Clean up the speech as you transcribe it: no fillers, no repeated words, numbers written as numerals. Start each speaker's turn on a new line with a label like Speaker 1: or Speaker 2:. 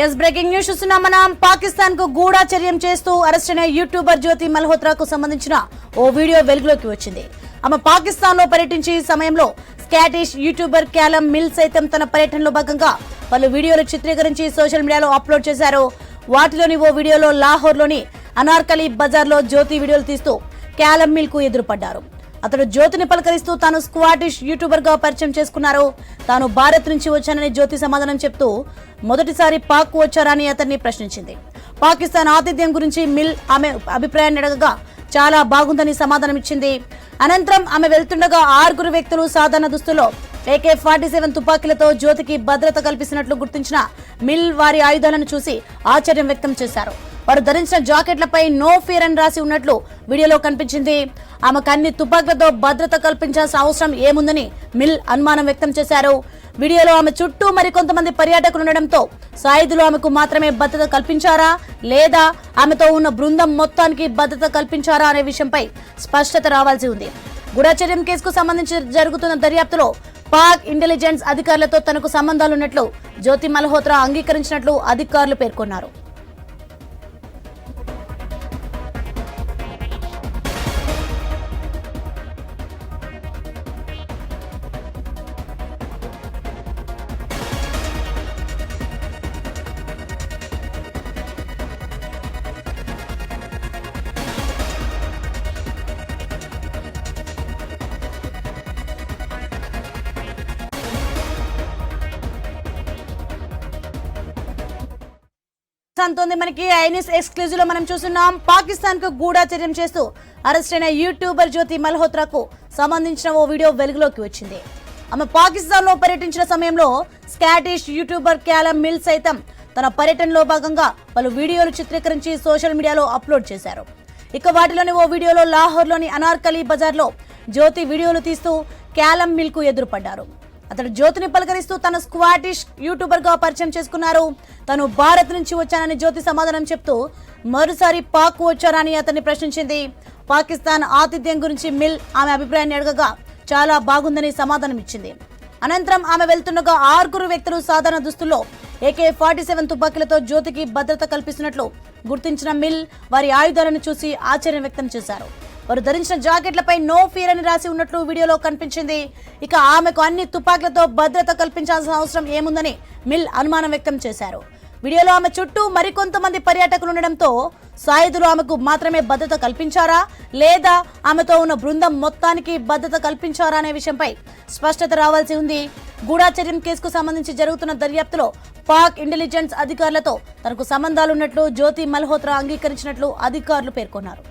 Speaker 1: Yes breaking news చూస్తున్నాం మనం. పాకిస్తాన్ కు గూఢచర్యం చేస్తూ అరెస్ట్ అయిన యూట్యూబర్ జ్యోతి మల్హోత్రాకు సంబంధించిన ఓ వీడియో వెలుగులోకి వచ్చింది. ఆమె పాకిస్తాన్ లో పర్యటించే సమయంలో స్కాటిష్ యూట్యూబర్ క్యాలమ్ మిల్ సైతం తన పర్యటనలో భాగంగా పలు వీడియోలు చిత్రీకరించి సోషల్ మీడియాలో అప్లోడ్ చేశారు. వాటిలోని ఓ వీడియోలో లాహోర్ లోని అనార్కలి బజార్ లో జ్యోతి వీడియోలు తీస్తూ క్యాలమ్ మిల్ కు ఎదురుపడ్డారు. అతడు జ్యోతిని పలకరిస్తూ తాను స్క్వాటిష్ యూట్యూబర్ గా పరిచయం చేసుకున్నారు. తాను భారత్ నుంచి వచ్చానని జ్యోతి సమాధానం చెప్తూ మొదటిసారి పాక్ వచ్చారని అతన్ని ప్రశ్నించింది. పాకిస్తాన్ ఆతిథ్యం గురించి మిల్ ఆమె అభిప్రాయాన్ని అడగగా చాలా బాగుందని సమాధానం ఇచ్చింది. అనంతరం ఆమె వెళ్తుండగా 6 వ్యక్తులు సాధారణ దుస్తుల్లో AK-47 తుపాకీలతో జ్యోతికి భద్రత కల్పిస్తున్నట్లు గుర్తించిన మిల్ వారి ఆయుధాలను చూసి ఆశ్చర్యం వ్యక్తం చేశారు. వారు ధరించిన జాకెట్లపై నో ఫియర్ అని రాసి ఉన్నట్లు వీడియోలో కనిపించింది. ఆమెకు అన్ని తుపాకులతో భద్రత కల్పించాల్సిన అవసరం ఏముందని మిల్ అనుమానం వ్యక్తం చేశారు. వీడియోలో ఆమె చుట్టూ మరికొంతమంది పర్యాటకులు ఉండడంతో సాయుధులు ఆమెకు మాత్రమే భద్రత కల్పించారా లేదా ఆమెతో ఉన్న బృందం మొత్తానికి భద్రత కల్పించారా అనే విషయంపై స్పష్టత రావాల్సి ఉంది. గూఢచర్యం కేసుకు సంబంధించి జరుగుతున్న దర్యాప్తులో పాక్ ఇంటెలిజెన్స్ అధికారులతో తనకు సంబంధాలున్నట్లు జ్యోతి మల్హోత్రా అంగీకరించినట్లు అధికారులు పేర్కొన్నారు. మనకి ఐన్యూస్ ఎక్స్క్లూజివ్ లో మనం చూస్తున్నాం. పాకిస్తాన్ కు గూఢచర్యం చేస్తూ అరెస్ట్ అయిన యూట్యూబర్ జ్యోతి మల్హోత్రాకు సంబంధించిన ఓ వీడియో వెలుగులోకి వచ్చింది. ఆమె పాకిస్తాన్ లో పర్యటించిన సమయంలో స్కాటిష్ యూట్యూబర్ క్యాలమ్ మిల్ సైతం తన పర్యటనలో భాగంగా పలు వీడియోలు చిత్రీకరించి సోషల్ మీడియాలో అప్లోడ్ చేశారు. ఇక వాటిలోని ఓ వీడియోలో లాహోర్ లోని అనార్కలి బజార్ లో జ్యోతి వీడియోలు తీస్తూ క్యాలమ్ మిల్ కు ఎదురుపడ్డారు. అతడు జ్యోతిని పలకరిస్తూ తన స్క్వాటిష్ యూట్యూబర్ గా పరిచయం చేసుకున్నారు. తాను భారత్ నుంచి వచ్చానని జ్యోతి సమాధానం చెప్తూ మరోసారి పాక్ వచ్చారని అతన్ని ప్రశ్నించింది. పాకిస్తాన్ ఆతిథ్యం గురించి మిల్ ఆమె అభిప్రాయాన్ని అడగగా చాలా బాగుందని సమాధానం ఇచ్చింది. అనంతరం ఆమె వెళ్తుండగా 6 వ్యక్తులు సాధారణ దుస్తుల్లో AK-47 తుపాకీలతో జ్యోతికి భద్రత కల్పిస్తున్నట్లు గుర్తించిన మిల్ వారి ఆయుధాలను చూసి ఆశ్చర్యం వ్యక్తం చేశారు. వారు ధరించిన జాకెట్లపై నో ఫియర్ అని రాసి ఉన్నట్లు వీడియోలో కనిపించింది. ఇక ఆమెకు అన్ని తుపాకులతో భద్రత కల్పించాల్సిన అవసరం ఏముందని మిల్ అనుమానం వ్యక్తం చేశారు. వీడియోలో ఆమె చుట్టూ మరికొంతమంది పర్యాటకులు ఉండడంతో సాయుధులు ఆమెకు మాత్రమే భద్రత కల్పించారా లేదా ఆమెతో ఉన్న బృందం మొత్తానికి భద్రత కల్పించారా అనే విషయంపై స్పష్టత రావాల్సి ఉంది. గూఢచర్యం కేసుకు సంబంధించి జరుగుతున్న దర్యాప్తులో పాక్ ఇంటెలిజెన్స్ అధికారులతో తనకు సంబంధాలున్నట్లు జ్యోతి మల్హోత్రా అంగీకరించినట్లు అధికారులు పేర్కొన్నారు.